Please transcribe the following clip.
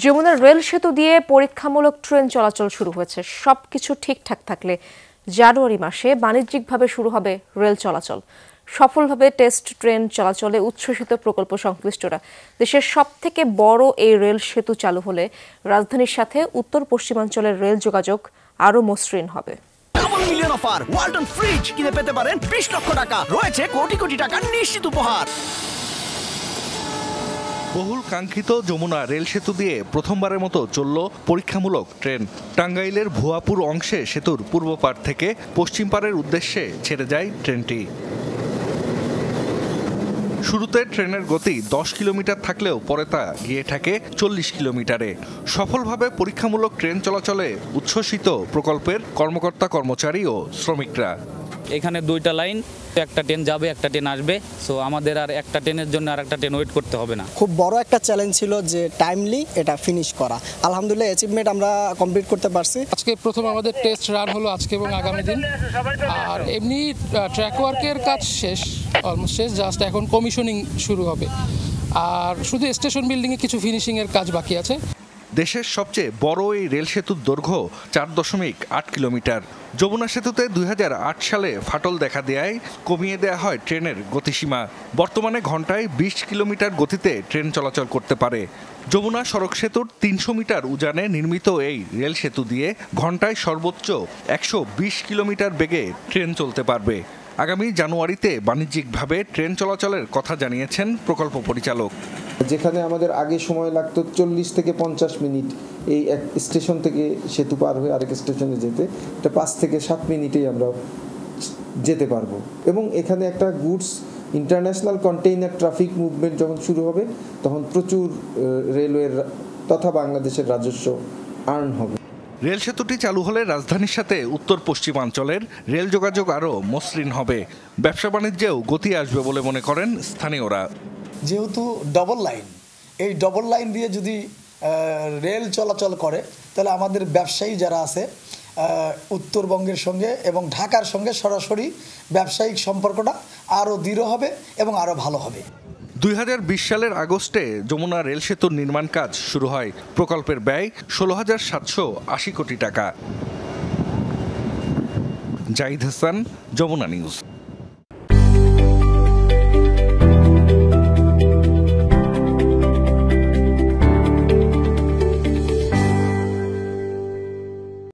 যমুনার রেল সেতু দিয়ে পরীক্ষামূলক ট্রেন চলাচল শুরু হয়েছে। সবকিছু ঠিকঠাক থাকলে জানুয়ারি মাসে বাণিজ্যিকভাবে শুরু হবে রেল চলাচল। সফলভাবে টেস্ট ট্রেন চলাচলে উচ্ছ্বসিত প্রকল্প সংশ্লিষ্টরা। দেশের সবথেকে বড় এই রেল সেতু চালু হলে রাজধানীর সাথে উত্তর পশ্চিমাঞ্চলের রেল যোগাযোগ আরও মসৃণ হবে। Double million offer, Walton fridge কিনে পেতে পারেন 20 লক্ষ টাকা, রয়েছে কোটি কোটি টাকার নিশ্চিত উপহার। বহুল কাঙ্ক্ষিত যমুনা রেল সেতু দিয়ে প্রথমবারের মতো চলল পরীক্ষামূলক ট্রেন। টাঙ্গাইলের ভুয়াপুর অংশে সেতুর পূর্ব পাড় থেকে পশ্চিম পাড়ের উদ্দেশ্যে ছেড়ে যায় ট্রেনটি। শুরুতে ট্রেনের গতি 10 কিলোমিটার থাকলেও পরে তা গিয়ে থাকে 40 কিলোমিটারে। সফলভাবে পরীক্ষামূলক ট্রেন চলাচলে উচ্ছ্বসিত প্রকল্পের কর্মকর্তা কর্মচারী ও শ্রমিকরা। এখানে দুইটা লাইন, একটা ট্রেন যাবে একটা ট্রেন আসবে, সো আমাদের আর একটা ট্রেনের জন্য আর একটা ট্রেন ওয়েট করতে হবে না। খুব বড় একটা চ্যালেঞ্জ ছিল যে টাইমলি এটা ফিনিশ করা। আলহামদুলিল্লাহ অ্যাচিভমেন্ট আমরা কমপ্লিট করতে পারছি। আজকে প্রথম আমাদের টেস্ট রান হলো আজকে এবং আগামী দিন। আর এমনি ট্র্যাক ওয়ার্কের কাজ শেষ, অলমোস্ট শেষ, জাস্ট এখন কমিশনিং শুরু হবে। আর শুধু স্টেশন বিল্ডিংয়ে কিছু ফিনিশিংয়ের কাজ বাকি আছে। দেশের সবচেয়ে বড় এই রেল সেতুর দৈর্ঘ্য 4.8 কিলোমিটার। যমুনা সেতুতে 2008 সালে ফাটল দেখা দেয়ায় কমিয়ে দেয়া হয় ট্রেনের গতিসীমা। বর্তমানে ঘন্টায় 20 কিলোমিটার গতিতে ট্রেন চলাচল করতে পারে। যমুনা সড়ক সেতুর 300 মিটার উজানে নির্মিত এই রেল সেতু দিয়ে ঘন্টায় সর্বোচ্চ 120 কিলোমিটার বেগে ট্রেন চলতে পারবে। আগামী জানুয়ারিতে বাণিজ্যিকভাবে ট্রেন চলাচলের কথা জানিয়েছেন প্রকল্প পরিচালক। যেখানে আমাদের আগে সময় লাগতো 40 থেকে 50 মিনিট এই এক স্টেশন থেকে সেতু পার হয়ে আরেক স্টেশনে যেতে, এটা 5 থেকে 7 মিনিটেই আমরা যেতে পারবো। এবং এখানে একটা goods international container traffic movement যখন শুরু হবে তখন প্রচুর রেলওয়ের তথা বাংলাদেশের রাজস্ব আর্ন হবে। রেল সেতুটি চালু হলে রাজধানীর সাথে উত্তর পশ্চিমাঞ্চলের রেল যোগাযোগ আরও মসৃণ হবে। ব্যবসা বাণিজ্যেও গতি আসবে বলে মনে করেন স্থানীয়রা। যেহেতু ডবল লাইন, এই ডবল লাইন দিয়ে যদি রেল চলাচল করে তাহলে আমাদের ব্যবসায়ী যারা আছে উত্তরবঙ্গের সঙ্গে এবং ঢাকার সঙ্গে সরাসরি ব্যবসায়িক সম্পর্কটা আরও দৃঢ় হবে এবং আরও ভালো হবে। 2020 সালের আগস্টে যমুনা রেল সেতুর নির্মাণ কাজ শুরু হয়। প্রকল্পের ব্যয় 16,780 কোটি টাকা। জাহিদ হাসান, যমুনা নিউজ।